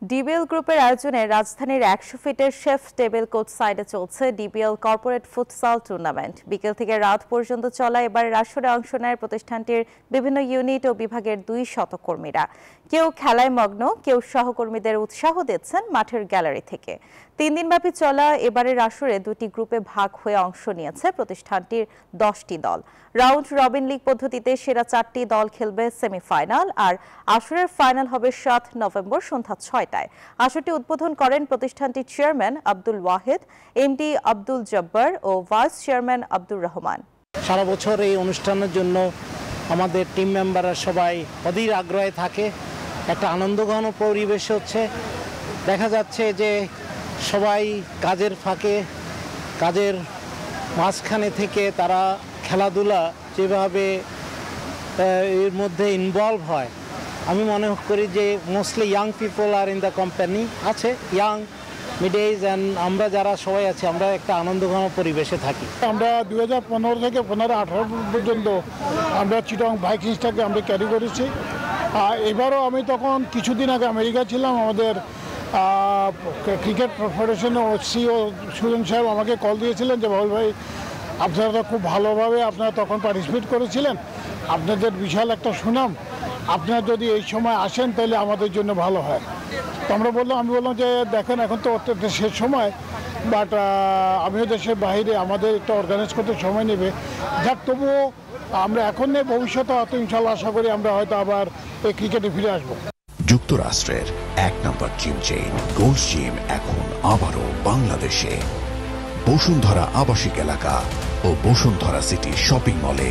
DBL গ্রুপের আয়োজনে রাজধানীর ১০০ ফিটের শেফ টেবিল কোর্ট সাইডে চলছে ডিবিএল কর্পোরেট ফুটসাল টুর্নামেন্ট। বিকেল থেকে রাত পর্যন্ত চলা এবারের আসরে অংশ নেয় প্রতিষ্ঠানটির বিভিন্ন ইউনিট ও বিভাগের ২০০ কর্মীরা। কেউ খেলায় মগ্ন, কেউ সহকর্মীদের উৎসাহ দিচ্ছেন মাঠের গ্যালারি থেকে। ৩ দিনব্যাপী চলা এবারের আসরে ২টি গ্রুপে ভাগ হয়ে অংশ নিয়েছে প্রতিষ্ঠানটির ১০টি দল। রাউন্ড রবিন লিগ পদ্ধতিতে সেরা ৪টি দল খেলবে সেমিফাইনাল, আর আসরের ফাইনাল হবে ৭ নভেম্বর সন্ধ্যা ৬টায়। আসরটি উদ্বোধন করেন প্রতিষ্ঠানটির চেয়ারম্যান আব্দুল ওয়াহিদ, এমডি আব্দুল জব্বার ও ভাইস চেয়ারম্যান আব্দুর রহমান। সারা বছর এই অনুষ্ঠানের জন্য আমাদের টিম মেম্বাররা সবাই অধীর আগ্রহে থাকে। একটা আনন্দঘন পরিবেশ হচ্ছে। দেখা যাচ্ছে যে সবাই কাজের ফাঁকে, কাজের মাঝখানে থেকে তারা খেলাধুলা যেভাবে এর মধ্যে ইনভলভ হয়, আমি মনে করি যে mostly young people are in the company আছে, ইয়াং মিড এজ অ্যান্ড আমরা যারা সবাই আছি, আমরা একটা আনন্দঘন পরিবেশে থাকি। আমরা 2015 থেকে 15-18 পর্যন্ত আমরা চিটং ভাইকিংসটাকে আমরা ক্যারি করেছি। এবারও আমি তখন কিছুদিন আগে আমেরিকা ছিলাম। আমাদের ক্রিকেট ফেডারেশনের সিও সুজন সাহেব আমাকে কল দিয়েছিলেন যে বাবুল ভাই, আপনারা তো খুব ভালোভাবে আপনারা তখন পার্টিসিপেট করেছিলেন, আপনাদের বিশাল একটা সুনাম, আপনারা যদি এই সময় আসেন তাহলে আমাদের জন্য ভালো হয়। তো আমি বললাম যে দেখেন এখন তো শেষ সময়, বাট আমিও দেশের বাইরে, আমাদের একটা অর্গানাইজ করতে সময় নেবে। যাক, তবুও আমরা এখন নেই, ভবিষ্যতে হয়তো ইনশাল্লাহ আশা করি আমরা হয়তো আবার এই ক্রিকেটে ফিরে আসবো। যুক্তরাষ্ট্রের ১ নম্বর জিম চেইন গোল্ড জিম এখন আবারও বাংলাদেশে। বসুন্ধরা আবাসিক এলাকা ও বসুন্ধরা সিটি শপিং মলে